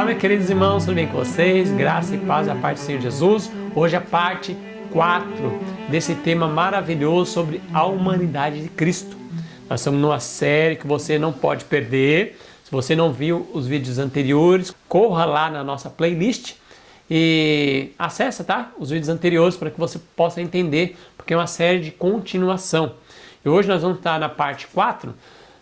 meus queridos irmãos, tudo bem com vocês? Graça e paz da parte do Senhor Jesus. Hoje é a parte 4 desse tema maravilhoso sobre a humanidade de Cristo. Nós estamos numa série que você não pode perder. Se você não viu os vídeos anteriores, corra lá na nossa playlist e acessa, tá? Os vídeos anteriores para que você possa entender, porque é uma série de continuação. E hoje nós vamos estar na parte 4.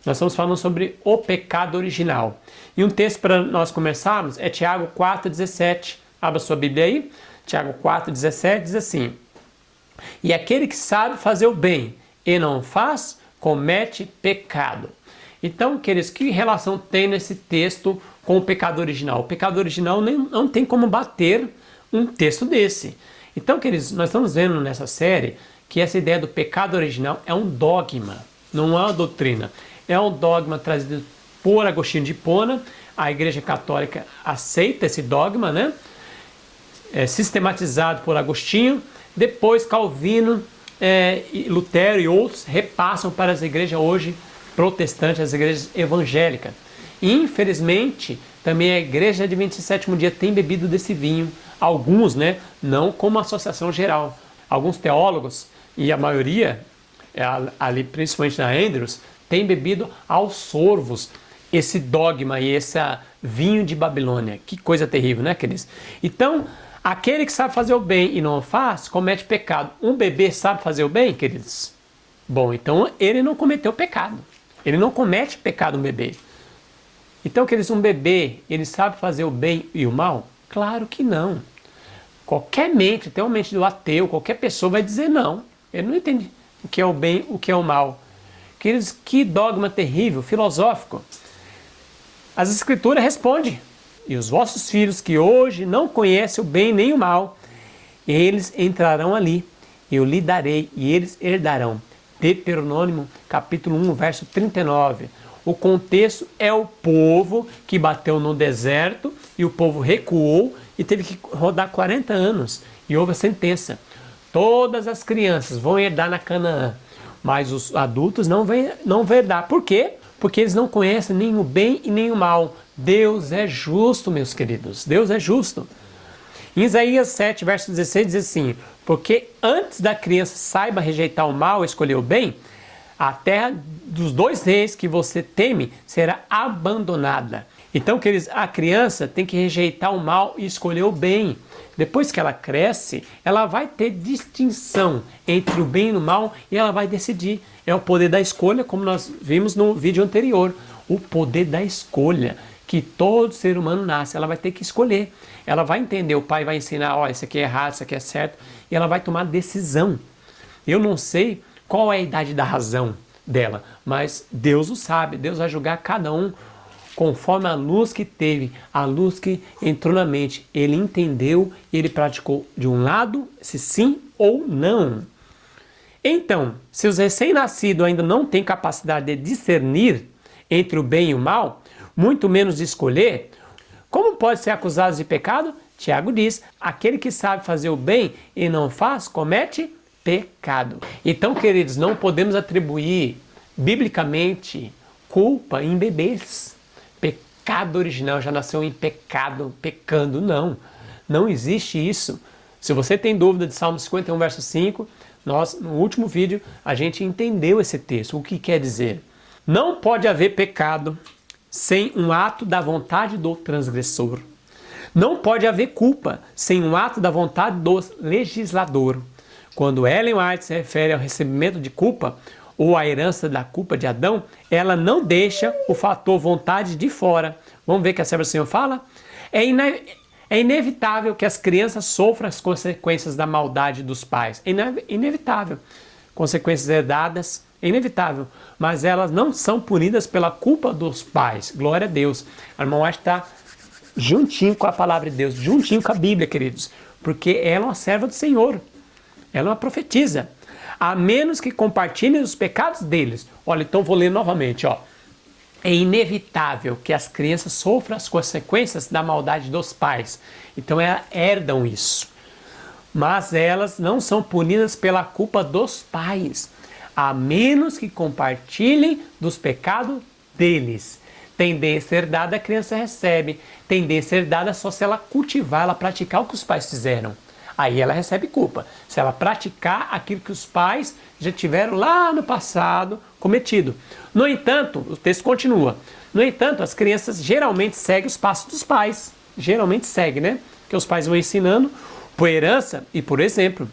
Nós estamos falando sobre o pecado original. E um texto para nós começarmos é Tiago 4,17. Abra sua Bíblia aí. Tiago 4,17 diz assim: E aquele que sabe fazer o bem e não faz, comete pecado. Então, queridos, que relação tem nesse texto com o pecado original? O pecado original não tem como bater um texto desse. Então, queridos, nós estamos vendo nessa série que essa ideia do pecado original é um dogma, não é uma doutrina. É um dogma trazido por Agostinho de Hipona. A Igreja Católica aceita esse dogma, né? É sistematizado por Agostinho. Depois Calvino, Lutero e outros repassam para as igrejas hoje protestantes, as igrejas evangélicas. E, infelizmente, também a Igreja Adventista do Sétimo Dia tem bebido desse vinho. Alguns, né? Não como associação geral. Alguns teólogos, e a maioria, ali principalmente na Andrews, tem bebido aos sorvos esse dogma e esse vinho de Babilônia. Que coisa terrível, né, queridos? Então, aquele que sabe fazer o bem e não o faz, comete pecado. Um bebê sabe fazer o bem, queridos? Bom, então ele não cometeu pecado. Ele não comete pecado, um bebê. Então, queridos, um bebê, ele sabe fazer o bem e o mal? Claro que não. Qualquer mente, até uma mente do ateu, qualquer pessoa vai dizer não. Ele não entende o que é o bem, o que é o mal. Queridos, que dogma terrível, filosófico. As Escrituras respondem: E os vossos filhos que hoje não conhecem o bem nem o mal, eles entrarão ali, eu lhe darei e eles herdarão. Deuteronômio capítulo 1, verso 39. O contexto é o povo que bateu no deserto e o povo recuou e teve que rodar 40 anos. E houve a sentença: todas as crianças vão herdar na Canaã, mas os adultos não vão herdar. Por quê? Porque eles não conhecem nem o bem e nem o mal. Deus é justo, meus queridos. Deus é justo. Em Isaías 7, verso 16, diz assim: Porque antes da criança saiba rejeitar o mal e escolher o bem, a terra dos dois reis que você teme será abandonada. Então, queridos, a criança tem que rejeitar o mal e escolher o bem. Depois que ela cresce, ela vai ter distinção entre o bem e o mal e ela vai decidir. É o poder da escolha, como nós vimos no vídeo anterior. O poder da escolha, que todo ser humano nasce, ela vai ter que escolher. Ela vai entender, o pai vai ensinar, ó, isso aqui é errado, isso aqui é certo, e ela vai tomar decisão. Eu não sei qual é a idade da razão dela, mas Deus o sabe. Deus vai julgar cada um conforme a luz que teve, a luz que entrou na mente. Ele entendeu e ele praticou de um lado, se sim ou não. Então, se os recém-nascidos ainda não têm capacidade de discernir entre o bem e o mal, muito menos de escolher, como pode ser acusados de pecado? Tiago diz: aquele que sabe fazer o bem e não faz, comete pecado. Então, queridos, não podemos atribuir biblicamente culpa em bebês. Pecado original já nasceu em pecado, pecando. Não, não existe isso. Se você tem dúvida de Salmo 51, verso 5, no último vídeo, a gente entendeu esse texto. O que quer dizer? Não pode haver pecado sem um ato da vontade do transgressor. Não pode haver culpa sem um ato da vontade do legislador. Quando Ellen White se refere ao recebimento de culpa, ou a herança da culpa de Adão, ela não deixa o fator vontade de fora. Vamos ver o que a Serva do Senhor fala? É inevitável que as crianças sofram as consequências da maldade dos pais. É inevitável. Consequências herdadas, é inevitável. Mas elas não são punidas pela culpa dos pais. Glória a Deus. A irmã White está juntinho com a palavra de Deus, juntinho com a Bíblia, queridos. Porque ela é uma serva do Senhor. Ela é uma profetisa. A menos que compartilhem os pecados deles. Olha, então vou ler novamente, ó. É inevitável que as crianças sofram as consequências da maldade dos pais. Então elas herdam isso. Mas elas não são punidas pela culpa dos pais, a menos que compartilhem dos pecados deles. Tendência herdada a criança recebe. Tendência herdada só se ela cultivar, ela praticar o que os pais fizeram. Aí ela recebe culpa. Se ela praticar aquilo que os pais já tiveram lá no passado cometido. No entanto, o texto continua. No entanto, as crianças geralmente seguem os passos dos pais. Geralmente seguem, né? Que os pais vão ensinando por herança e por exemplo.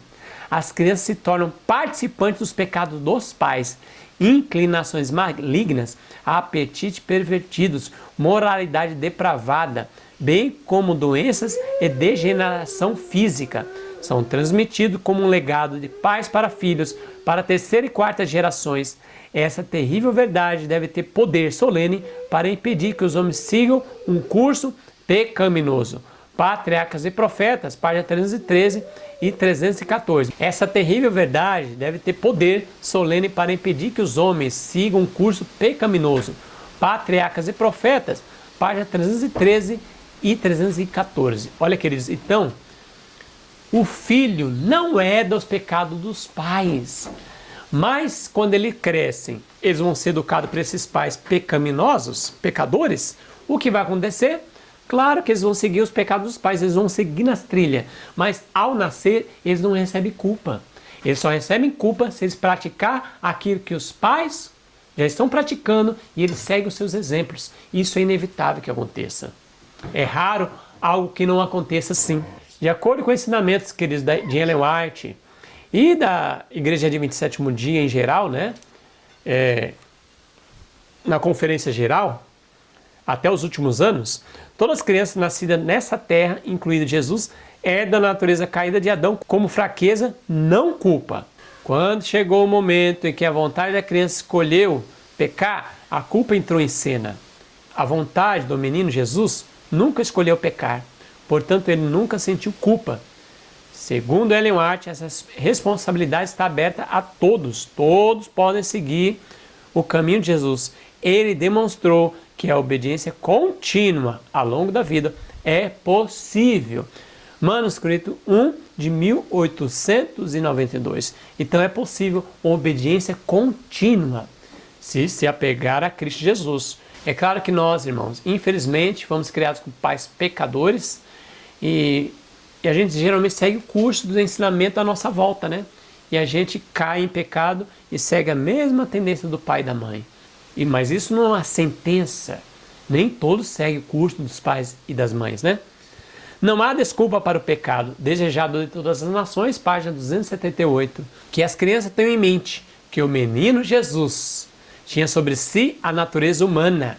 As crianças se tornam participantes dos pecados dos pais, inclinações malignas, apetites pervertidos, moralidade depravada, bem como doenças e degeneração física. São transmitidos como um legado de pais para filhos, para a terceira e quarta gerações. Essa terrível verdade deve ter poder solene para impedir que os homens sigam um curso pecaminoso. Patriarcas e Profetas, página 313 e 314. Essa terrível verdade deve ter poder solene para impedir que os homens sigam um curso pecaminoso. Patriarcas e Profetas, página 313 e 314. Olha, queridos, então, o filho não é dos pecados dos pais, mas quando eles crescem, eles vão ser educados por esses pais pecaminosos, pecadores, o que vai acontecer? Claro que eles vão seguir os pecados dos pais, eles vão seguir nas trilhas, mas ao nascer eles não recebem culpa. Eles só recebem culpa se eles praticar aquilo que os pais já estão praticando e eles seguem os seus exemplos. Isso é inevitável que aconteça. É raro algo que não aconteça assim. De acordo com ensinamentos, queridos, de Ellen White e da Igreja de 27º Dia em geral, né? Na conferência geral, até os últimos anos, todas as crianças nascidas nessa terra, incluído Jesus, herdam da natureza caída de Adão como fraqueza, não culpa. Quando chegou o momento em que a vontade da criança escolheu pecar, a culpa entrou em cena. A vontade do menino Jesus nunca escolheu pecar, portanto ele nunca sentiu culpa. Segundo Ellen White, essa responsabilidade está aberta a todos. Todos podem seguir o caminho de Jesus. Ele demonstrou que a obediência contínua ao longo da vida é possível. Manuscrito 1 de 1892. Então é possível uma obediência contínua se apegar a Cristo Jesus. É claro que nós, irmãos, infelizmente, fomos criados com pais pecadores e a gente geralmente segue o curso do ensinamento à nossa volta, né? E a gente cai em pecado e segue a mesma tendência do pai e da mãe. Mas isso não é uma sentença. Nem todos seguem o curso dos pais e das mães, né? Não há desculpa para o pecado, desejado de todas as nações, página 278. Que as crianças tenham em mente que o menino Jesus tinha sobre si a natureza humana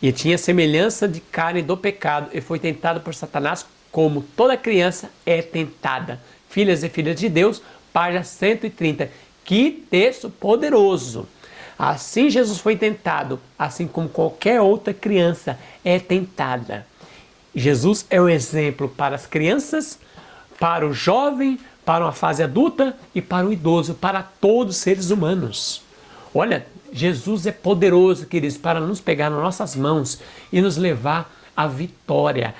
e tinha semelhança de carne do pecado e foi tentado por Satanás como toda criança é tentada. Filhas e filhas de Deus, página 130. Que texto poderoso! Assim Jesus foi tentado, assim como qualquer outra criança é tentada. Jesus é o exemplo para as crianças, para o jovem, para uma fase adulta e para o idoso, para todos os seres humanos. Olha, Jesus é poderoso, queridos, para nos pegar nas nossas mãos e nos levar à vitória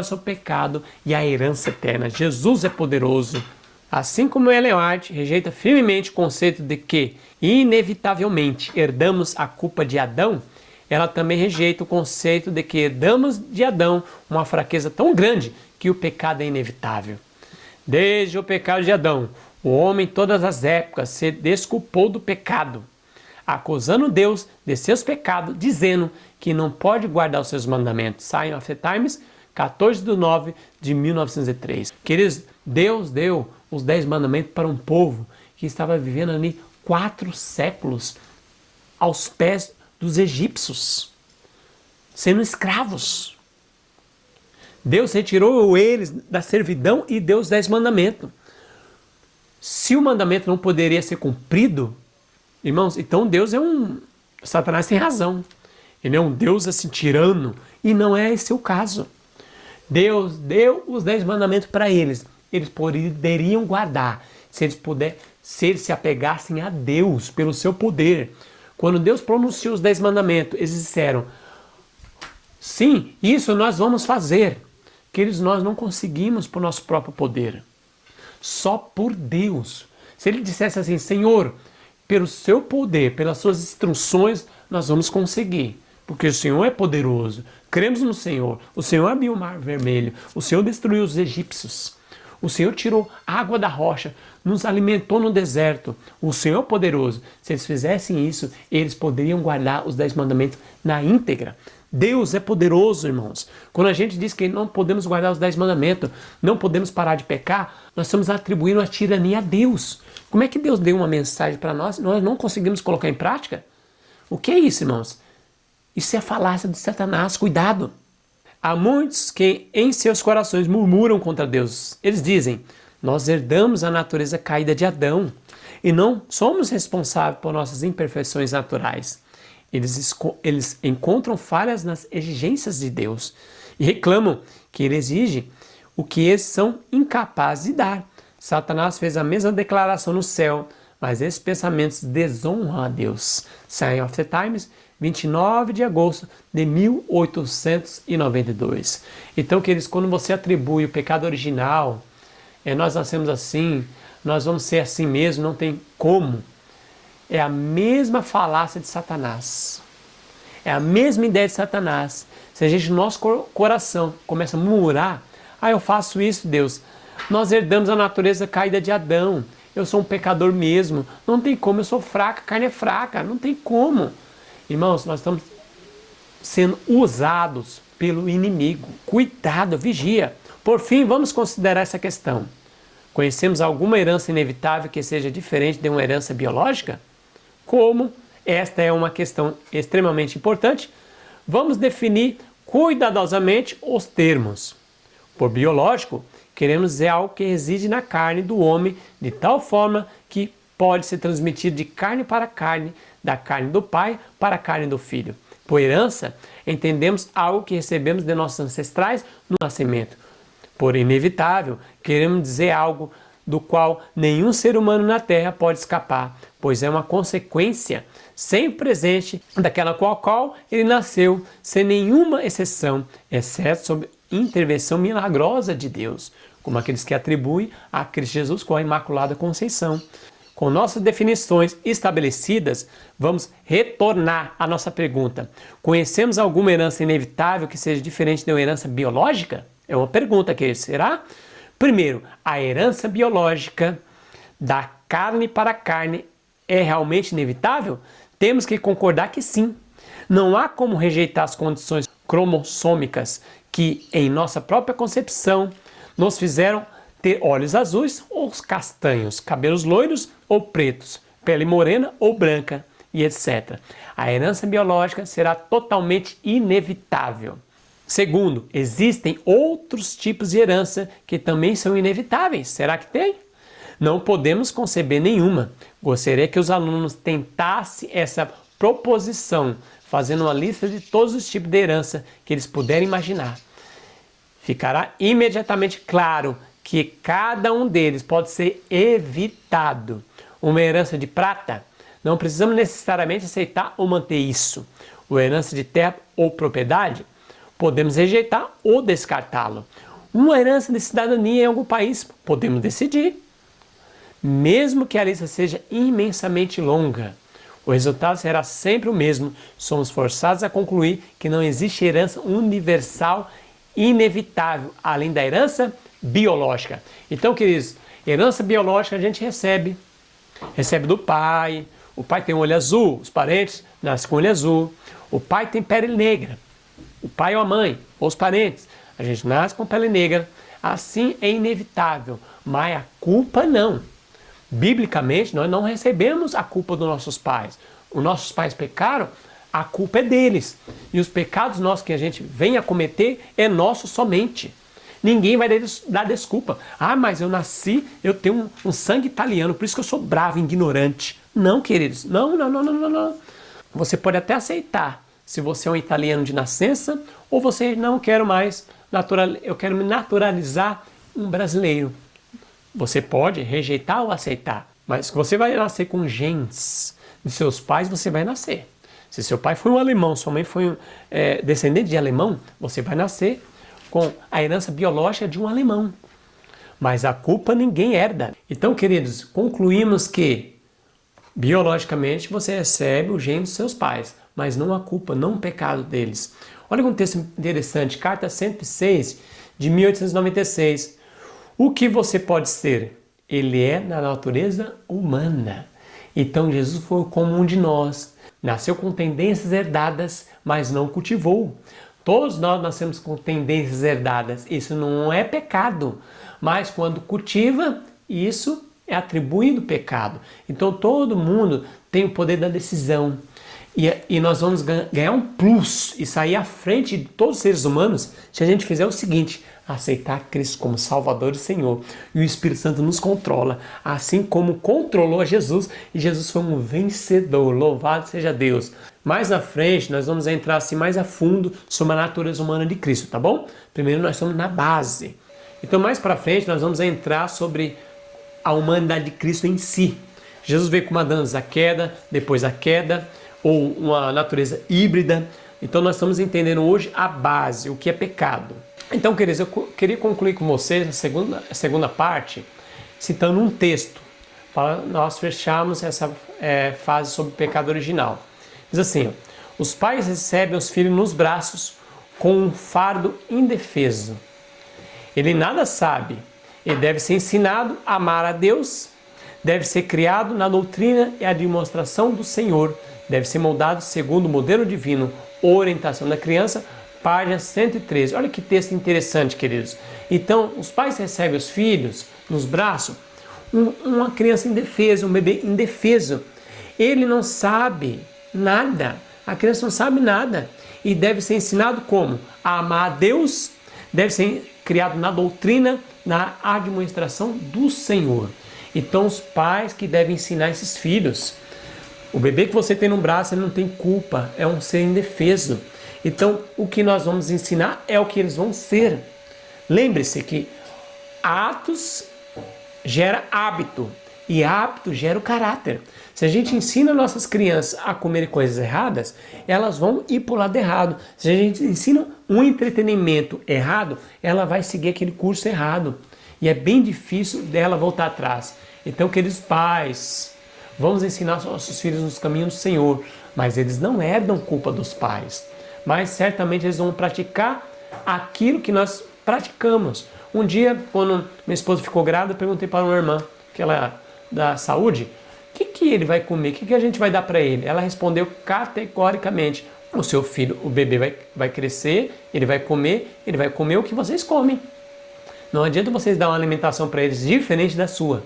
sobre o pecado e à herança eterna. Jesus é poderoso. Assim como Ellen White rejeita firmemente o conceito de que, inevitavelmente, herdamos a culpa de Adão, ela também rejeita o conceito de que herdamos de Adão uma fraqueza tão grande que o pecado é inevitável. Desde o pecado de Adão, o homem em todas as épocas se desculpou do pecado, acusando Deus de seus pecados, dizendo que não pode guardar os seus mandamentos. Sign of the Times, 14/9 de 1903. Queridos, Deus deu os 10 mandamentos para um povo que estava vivendo ali 4 séculos aos pés dos egípcios, sendo escravos. Deus retirou eles da servidão e deu os 10 mandamentos. Se o mandamento não poderia ser cumprido, irmãos, então Deus é Satanás tem razão. Ele é um Deus assim tirano e não é esse o caso. Deus deu os 10 mandamentos para eles. Eles poderiam guardar se eles se apegassem a Deus pelo seu poder. Quando Deus pronunciou os 10 mandamentos, eles disseram: sim, isso nós vamos fazer. Queridos, nós não conseguimos por nosso próprio poder. Só por Deus. Se ele dissesse assim: Senhor, pelo seu poder, pelas suas instruções, nós vamos conseguir. porque o Senhor é poderoso. Cremos no Senhor. O Senhor abriu o mar vermelho. O Senhor destruiu os egípcios. O Senhor tirou água da rocha, nos alimentou no deserto. O Senhor é poderoso. Se eles fizessem isso, eles poderiam guardar os 10 mandamentos na íntegra. Deus é poderoso, irmãos. Quando a gente diz que não podemos guardar os 10 mandamentos, não podemos parar de pecar, nós estamos atribuindo a tirania a Deus. Como é que Deus deu uma mensagem para nós e nós não conseguimos colocar em prática? O que é isso, irmãos? Isso é a falácia de Satanás. Cuidado! Há muitos que em seus corações murmuram contra Deus. Eles dizem, nós herdamos a natureza caída de Adão e não somos responsáveis por nossas imperfeições naturais. Eles encontram falhas nas exigências de Deus e reclamam que Ele exige o que eles são incapazes de dar. Satanás fez a mesma declaração no céu, mas esses pensamentos desonram a Deus. Sign of the Times, 29 de agosto de 1892. Então, queridos, quando você atribui o pecado original, nós nascemos assim, nós vamos ser assim mesmo, não tem como. É a mesma falácia de Satanás. É a mesma ideia de Satanás. Se a gente, no nosso coração, começa a murmurar, eu faço isso, Deus. Nós herdamos a natureza caída de Adão. Eu sou um pecador mesmo. Não tem como, eu sou fraca, a carne é fraca. Não tem como. Irmãos, nós estamos sendo usados pelo inimigo. Cuidado, vigia. Por fim, vamos considerar essa questão. Conhecemos alguma herança inevitável que seja diferente de uma herança biológica? Como esta é uma questão extremamente importante, vamos definir cuidadosamente os termos. Por biológico, queremos dizer algo que reside na carne do homem de tal forma que pode ser transmitido de carne para carne, da carne do pai para a carne do filho. Por herança, entendemos algo que recebemos de nossos ancestrais no nascimento. Por inevitável, queremos dizer algo do qual nenhum ser humano na Terra pode escapar, pois é uma consequência sempre presente daquela qual ele nasceu, sem nenhuma exceção, exceto sob intervenção milagrosa de Deus, como aqueles que atribuem a Cristo Jesus com a Imaculada Conceição. Com nossas definições estabelecidas, vamos retornar à nossa pergunta. Conhecemos alguma herança inevitável que seja diferente de uma herança biológica? É uma pergunta que será? Primeiro, a herança biológica da carne para carne é realmente inevitável? Temos que concordar que sim. Não há como rejeitar as condições cromossômicas que, em nossa própria concepção, nos fizeram ter olhos azuis ou castanhos, cabelos loiros ou pretos, pele morena ou branca e etc. A herança biológica será totalmente inevitável. Segundo, existem outros tipos de herança que também são inevitáveis. Será que tem? Não podemos conceber nenhuma. Gostaria que os alunos tentassem essa proposição, fazendo uma lista de todos os tipos de herança que eles puderem imaginar. Ficará imediatamente claro que cada um deles pode ser evitado. Uma herança de prata, não precisamos necessariamente aceitar ou manter isso. Uma herança de terra ou propriedade, podemos rejeitar ou descartá-lo. Uma herança de cidadania em algum país, podemos decidir. Mesmo que a lista seja imensamente longa, o resultado será sempre o mesmo. Somos forçados a concluir que não existe herança universal inevitável, além da herança biológica. Então, queridos, herança biológica a gente recebe do pai. O pai tem um olho azul, os parentes nascem com olho azul. O pai tem pele negra, o pai ou a mãe, ou os parentes. A gente nasce com pele negra. Assim é inevitável, mas a culpa não. Biblicamente, nós não recebemos a culpa dos nossos pais. Os nossos pais pecaram, a culpa é deles. E os pecados nossos que a gente vem a cometer é nosso somente. Ninguém vai dar desculpa. Mas eu nasci, eu tenho um sangue italiano, por isso que eu sou bravo, ignorante. Não, queridos, não. Você pode até aceitar se você é um italiano de nascença ou você não quer mais, eu quero me naturalizar um brasileiro. Você pode rejeitar ou aceitar, mas você vai nascer com genes de seus pais, você vai nascer. Se seu pai foi um alemão, sua mãe foi descendente de alemão, você vai nascer com a herança biológica de um alemão. Mas a culpa ninguém herda. Então, queridos, concluímos que biologicamente você recebe o gene dos seus pais, mas não a culpa, não o pecado deles. Olha um texto interessante, carta 106, de 1896. O que você pode ser? Ele é na natureza humana. Então Jesus foi como um de nós. Nasceu com tendências herdadas, mas não cultivou. Todos nós nascemos com tendências herdadas. Isso não é pecado. Mas quando cultiva, isso é atribuído pecado. Então todo mundo tem o poder da decisão. E nós vamos ganhar um plus e sair à frente de todos os seres humanos se a gente fizer o seguinte: aceitar Cristo como Salvador e Senhor. E o Espírito Santo nos controla, assim como controlou a Jesus. E Jesus foi um vencedor. Louvado seja Deus. Mais à frente, nós vamos entrar assim mais a fundo sobre a natureza humana de Cristo, tá bom? Primeiro nós estamos na base. Então mais para frente nós vamos entrar sobre a humanidade de Cristo em si. Jesus veio com uma dança da queda, depois a queda, ou uma natureza híbrida. Então nós estamos entendendo hoje a base, o que é pecado. Então, queridos, eu queria concluir com vocês a segunda parte, citando um texto, para nós fecharmos essa fase sobre o pecado original. Diz assim: os pais recebem os filhos nos braços com um fardo indefeso. Ele nada sabe, ele deve ser ensinado a amar a Deus, deve ser criado na doutrina e a demonstração do Senhor, deve ser moldado segundo o modelo divino, orientação da criança, página 113. Olha que texto interessante, queridos. Então, os pais recebem os filhos nos braços, uma criança indefesa, um bebê indefeso. Ele não sabe nada, a criança não sabe nada e deve ser ensinado como? A amar a Deus, deve ser criado na doutrina, na administração do Senhor. Então, os pais que devem ensinar esses filhos. O bebê que você tem no braço, ele não tem culpa, é um ser indefeso. Então, o que nós vamos ensinar é o que eles vão ser. Lembre-se que atos gera hábito e hábito gera o caráter. Se a gente ensina nossas crianças a comerem coisas erradas, elas vão ir para o lado errado. Se a gente ensina um entretenimento errado, ela vai seguir aquele curso errado. E é bem difícil dela voltar atrás. Então, queridos pais, vamos ensinar nossos filhos nos caminhos do Senhor, mas eles não herdam culpa dos pais. Mas certamente eles vão praticar aquilo que nós praticamos. Um dia, quando minha esposa ficou grávida, eu perguntei para uma irmã, que ela é da saúde, o que ele vai comer? O que a gente vai dar para ele? Ela respondeu categoricamente: o seu filho, o bebê vai crescer, ele vai comer o que vocês comem. Não adianta vocês dar uma alimentação para eles diferente da sua.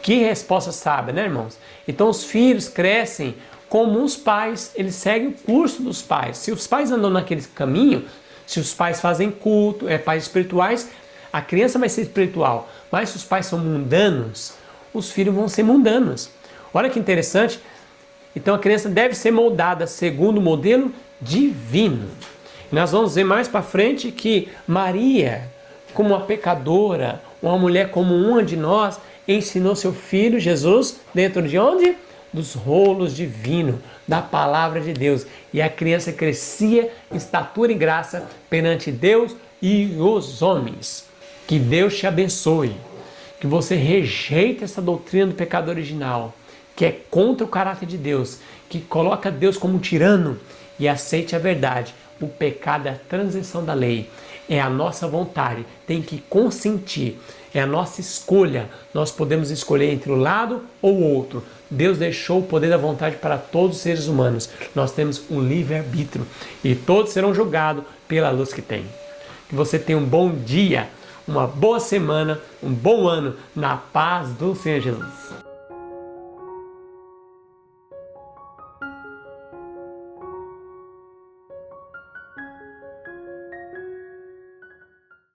Que resposta sábia, né, irmãos? Então os filhos crescem como os pais, eles seguem o curso dos pais. Se os pais andam naquele caminho, se os pais fazem culto, pais espirituais, a criança vai ser espiritual. Mas se os pais são mundanos, os filhos vão ser mundanos. Olha que interessante. Então a criança deve ser moldada segundo o modelo divino. E nós vamos ver mais para frente que Maria, como uma pecadora, uma mulher como uma de nós, ensinou seu filho Jesus dentro de onde? Dos rolos divinos, da palavra de Deus. E a criança crescia em estatura e graça perante Deus e os homens. Que Deus te abençoe. Que você rejeite essa doutrina do pecado original, que é contra o caráter de Deus, que coloca Deus como um tirano, e aceite a verdade. O pecado é a transição da lei. É a nossa vontade, tem que consentir. É a nossa escolha. Nós podemos escolher entre um lado ou o outro. Deus deixou o poder da vontade para todos os seres humanos. Nós temos um livre-arbítrio e todos serão julgados pela luz que tem. Que você tenha um bom dia, uma boa semana, um bom ano, na paz do Senhor Jesus.